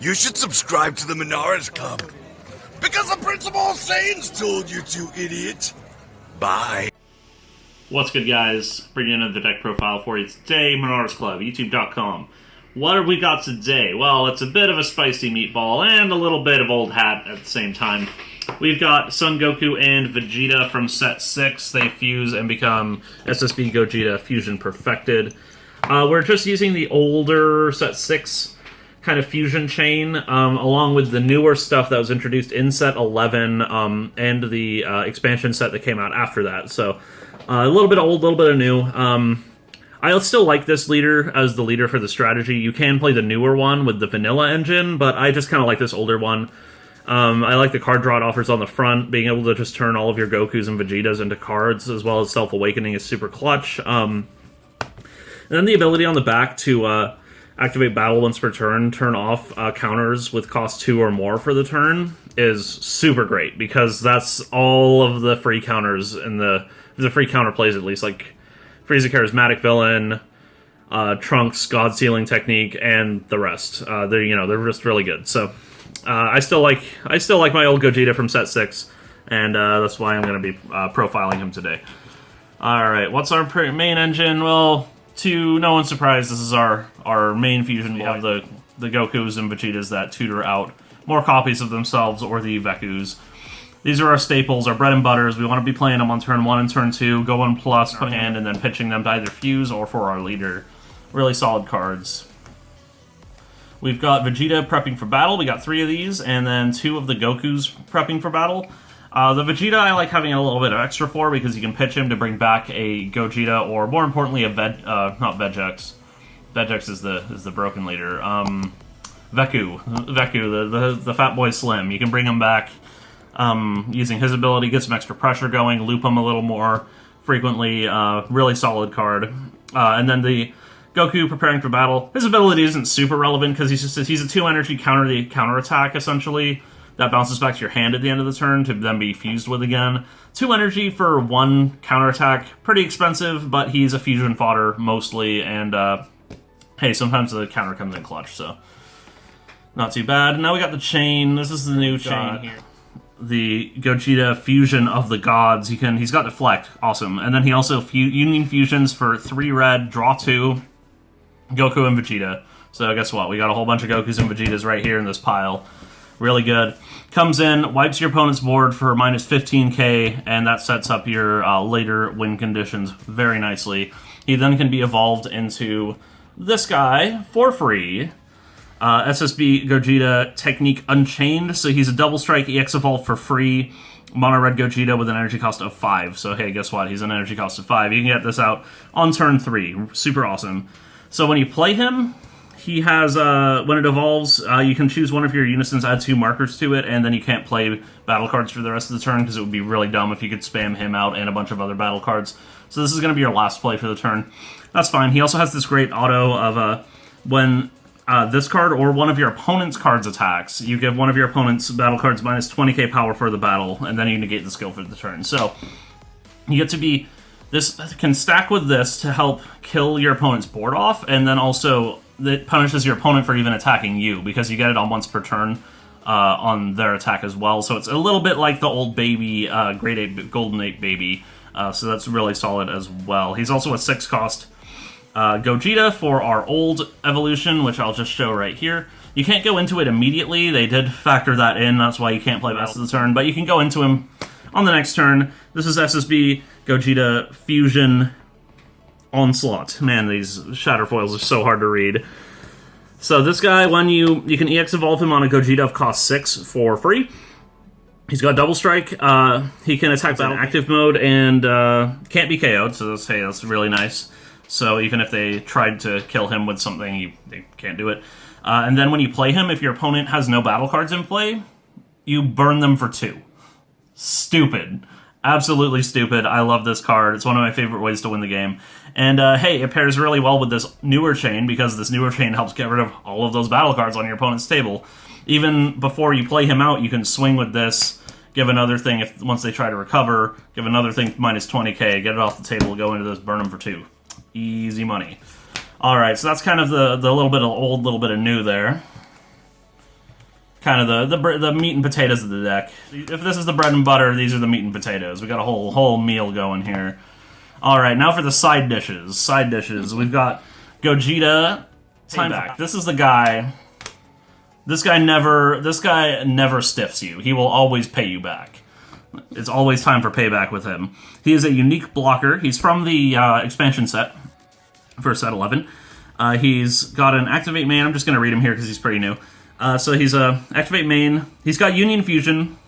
You should subscribe to the Monaresclub. Because the Prince of All Saiyans told you to, idiot. Bye. What's good, guys? Bringing in another deck profile for you today, Monaresclub, youtube.com. What have we got today? Well, it's a bit of a spicy meatball and a little bit of old hat at the same time. We've got Son Goku and Vegeta from set 6. They fuse and become SSB Gogeta Fusion Perfected. We're just using the older set 6 kind of fusion chain, along with the newer stuff that was introduced in set 11 and the expansion set that came out after that. So a little bit of old, a little bit of new. I still like this leader as the leader for the strategy. You can play the newer one with the vanilla engine, but I just kind of like this older one. I like the card draw it offers on the front. Being able to just turn all of your Gokus and Vegetas into cards, as well as Self-Awakening, is super clutch. And then the ability on the back to activate battle once per turn, turn off counters with cost 2 or more for the turn, is super great, because that's all of the free counters in the free counter plays, at least, like Frieza Charismatic Villain, Trunks God Sealing Technique, and the rest. They're just really good. So I still like my old Gogeta from set 6, and that's why I'm going to be profiling him today. All right, what's our main engine? Well, to no one's surprise, this is our main fusion. We have the Gokus and Vegetas that tutor out more copies of themselves, or the Vekus. These are our staples, our bread and butters. We want to be playing them on turn 1 and turn 2, go 1+, put hand, and then pitching them to either fuse or for our leader. Really solid cards. We've got Vegeta prepping for battle. We got 3 of these, and then 2 of the Gokus prepping for battle. The Vegeta I like having a little bit of extra for, because you can pitch him to bring back a Gogeta, or more importantly, a not Vegex. Vegex is the broken leader. Veku, the Fat Boy Slim. You can bring him back using his ability, get some extra pressure going, loop him a little more frequently. Really solid card. And then the Goku preparing for battle. His ability isn't super relevant, because he's a 2 energy counter attack essentially. That bounces back to your hand at the end of the turn to then be fused with again. 2 energy for 1 counterattack. Pretty expensive, but he's a fusion fodder mostly, and hey, sometimes the counter comes in clutch, so not too bad. Now we got the chain. This is the new chain here. The Gogeta Fusion of the Gods. He's got Deflect, awesome. And then he also Union Fusions for 3 red, draw 2, Goku and Vegeta. So guess what? We got a whole bunch of Gokus and Vegetas right here in this pile. Really good. Comes in, wipes your opponent's board for minus 15k, and that sets up your later win conditions very nicely. He then can be evolved into this guy for free. SSB Gogeta Technique Unchained, so he's a double strike EX evolve for free. Mono Red Gogeta with an energy cost of 5. So hey, guess what? He's an energy cost of 5. You can get this out on turn 3. Super awesome. So when you play him, he has, when it evolves, you can choose one of your Unisons, add 2 markers to it, and then you can't play battle cards for the rest of the turn, because it would be really dumb if you could spam him out and a bunch of other battle cards. So this is going to be your last play for the turn. That's fine. He also has this great auto of when this card or one of your opponent's cards attacks, you give one of your opponent's battle cards minus 20k power for the battle, and then you negate the skill for the turn. So you get to be... This can stack with this to help kill your opponent's board off, and then also it punishes your opponent for even attacking you, because you get it on once per turn on their attack as well. So it's a little bit like the old baby, Grade 8, Golden 8 baby, so that's really solid as well. He's also a 6 cost Gogeta for our old evolution, which I'll just show right here. You can't go into it immediately. They did factor that in, that's why you can't play Best of the turn, but you can go into him on the next turn. This is SSB Gogeta Fusion Onslaught. Man, these Shatterfoils are so hard to read. So this guy, when you can EX evolve him on a Gogeta of cost 6 for free. He's got double strike. He can attack battle active mode and can't be KO'd, so that's really nice. So even if they tried to kill him with something, they can't do it. And then when you play him, if your opponent has no battle cards in play, you burn them for 2. Stupid. Absolutely stupid. I love this card. It's one of my favorite ways to win the game. And hey, it pairs really well with this newer chain, because this newer chain helps get rid of all of those battle cards on your opponent's table. Even before you play him out, you can swing with this, give another thing once they try to recover, give another thing minus 20k, get it off the table, go into this, burn them for 2. Easy money. Alright, so that's kind of the little bit of old, little bit of new there. kind of the meat and potatoes of the deck. If this is the bread and butter, these are the meat and potatoes. We got a whole meal going here. All right, now for the side dishes. Side dishes. We've got Gogeta. Payback. This is the guy. This guy never stiffs you. He will always pay you back. It's always time for payback with him. He is a unique blocker. He's from the expansion set for set 11. He's got an activate main. I'm just going to read him here because he's pretty new. So he's a activate main. He's got Union Fusion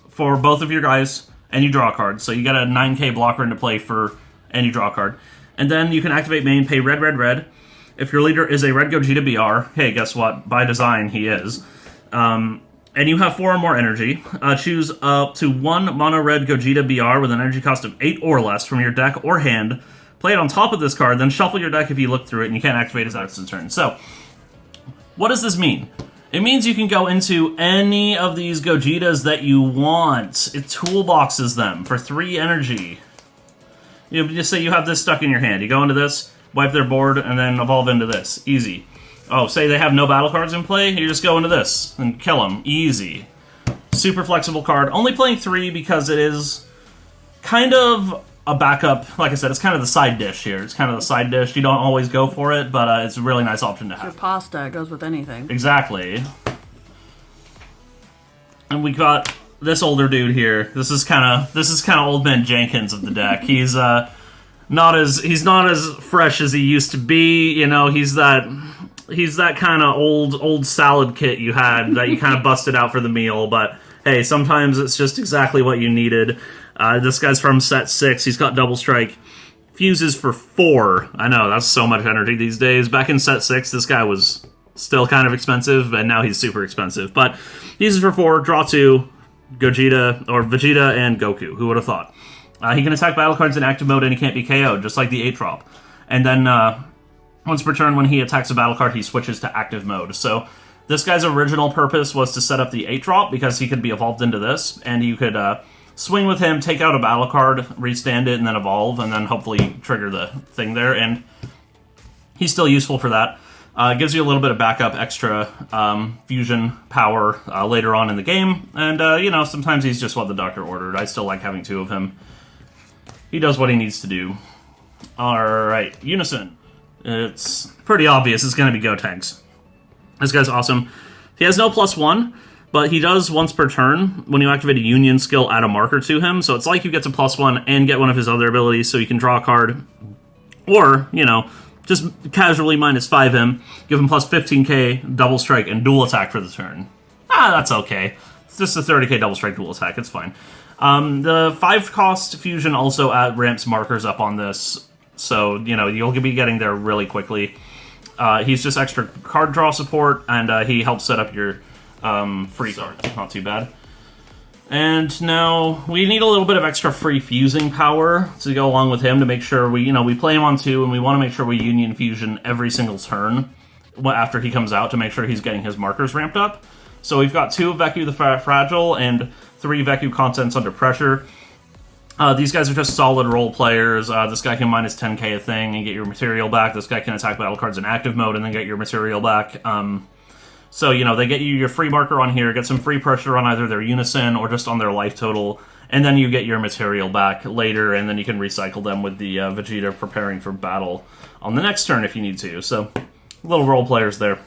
for both of your guys, and you draw a card. So you got a 9k blocker into play for, and you draw a card. And then you can activate main, pay red, red, red. If your leader is a red Gogeta BR, hey, guess what? By design, he is. And you have 4 or more energy. Choose up to 1 mono red Gogeta BR with an energy cost of 8 or less from your deck or hand. Play it on top of this card, then shuffle your deck if you look through it, and you can't activate his actions turn. So, what does this mean? It means you can go into any of these Gogetas that you want. It toolboxes them for 3 energy. You just say you have this stuck in your hand. You go into this, wipe their board, and then evolve into this. Easy. Oh, say they have no battle cards in play, you just go into this and kill them. Easy. Super flexible card. Only playing 3 because it is kind of a backup. Like I said, it's kind of the side dish here. It's kind of the side dish. You don't always go for it, but it's a really nice option to have. Your pasta, it goes with anything. Exactly. And we got this older dude here. This is kind of Old Man Jenkins of the deck. He's not as fresh as he used to be. You know, he's that kind of old salad kit you had that you kind of busted out for the meal. But hey, sometimes it's just exactly what you needed. This guy's from set 6. He's got double strike. Fuses for 4. I know, that's so much energy these days. Back in set 6, this guy was still kind of expensive, and now he's super expensive. But fuses for 4, draw 2, Gogeta, or Vegeta and Goku. Who would have thought? He can attack battle cards in active mode and he can't be KO'd, just like the 8-drop. And then, once per turn, when he attacks a battle card, he switches to active mode. So, this guy's original purpose was to set up the 8-drop, because he could be evolved into this, and you could, swing with him, take out a battle card, restand it, and then evolve, and then hopefully trigger the thing there, and he's still useful for that. Gives you a little bit of backup, extra fusion power later on in the game, and, you know, sometimes he's just what the doctor ordered. I still like having 2 of him. He does what he needs to do. Alright, Unison. It's pretty obvious it's going to be Gotenks. This guy's awesome. He has no +1, but he does once per turn. When you activate a Union skill, add a marker to him. So it's like you get to +1 and get one of his other abilities, so you can draw a card. Or, you know, just casually -5 him, give him +15k, double strike, and dual attack for the turn. That's okay. It's just a 30k double strike dual attack, it's fine. The 5-cost fusion also ramps markers up on this, so, you know, you'll be getting there really quickly. He's just extra card draw support, and he helps set up your free card. Not too bad. And now we need a little bit of extra free fusing power to go along with him to make sure we play him on 2, and we want to make sure we Union Fusion every single turn after he comes out to make sure he's getting his markers ramped up. So we've got 2 Veku the Fragile and 3 Veku Contents Under Pressure. These guys are just solid role players. This guy can -10k a thing and get your material back. This guy can attack battle cards in active mode and then get your material back. So, you know, they get you your free marker on here, get some free pressure on either their Unison or just on their life total, and then you get your material back later, and then you can recycle them with the Vegeta preparing for battle on the next turn if you need to. So, little role players there.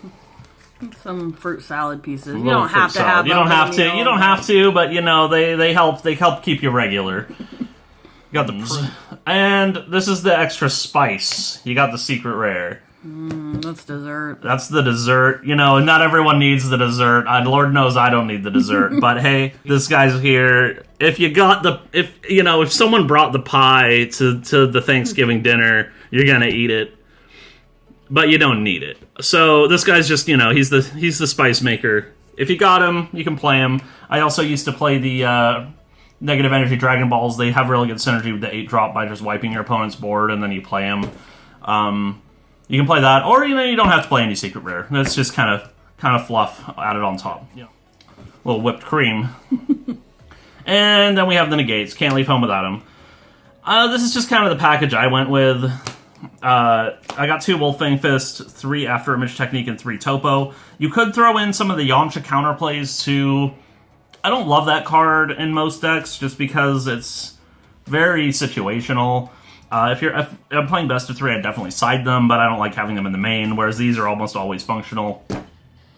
Some fruit salad pieces. You don't have to have them. You don't have to, but, you know, they help keep you regular. You got the... And this is the extra spice. You got the secret rare. That's dessert. That's the dessert. You know, not everyone needs the dessert. Lord knows I don't need the dessert. But hey, this guy's here. If someone brought the pie to the Thanksgiving dinner, you're gonna eat it. But you don't need it. So this guy's just, you know, he's the spice maker. If you got him, you can play him. I also used to play the negative energy Dragon Balls. They have really good synergy with the 8-drop by just wiping your opponent's board and then you play him. You can play that, or, you know, you don't have to play any secret rare. That's just kind of fluff added on top. Yeah. A little whipped cream. And then we have the negates. Can't leave home without them. This is just kind of the package I went with. I got 2 Wolfang Fist, 3 After Image Technique, and 3 Topo. You could throw in some of the Yamcha counterplays too. I don't love that card in most decks just because it's very situational. If I'm playing best of 3, I'd definitely side them, but I don't like having them in the main, whereas these are almost always functional.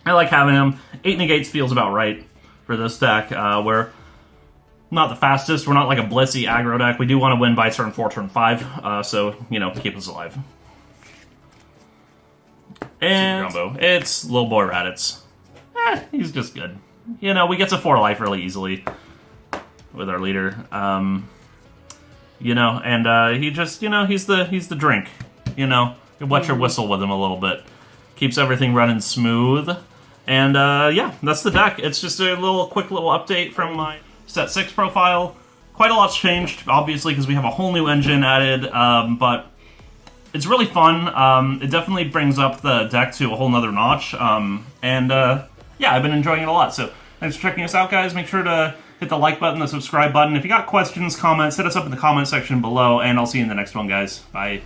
I like having them. 8 negates feels about right for this deck. We're not the fastest. We're not like a blitzy aggro deck. We do want to win by turn 4, turn 5, so, you know, keep us alive. And it's Little Boy Raditz. He's just good. You know, we get to 4 life really easily with our leader. You know, and he just, you know, he's the drink. You know, you wet your whistle with him a little bit. Keeps everything running smooth. And yeah, that's the deck. It's just a quick little update from my Set 6 profile. Quite a lot's changed, obviously, because we have a whole new engine added, but it's really fun. It definitely brings up the deck to a whole nother notch, and yeah, I've been enjoying it a lot. So thanks for checking us out, guys. Make sure to hit the like button, the subscribe button. If you got questions, comments, hit us up in the comment section below, and I'll see you in the next one, guys. Bye.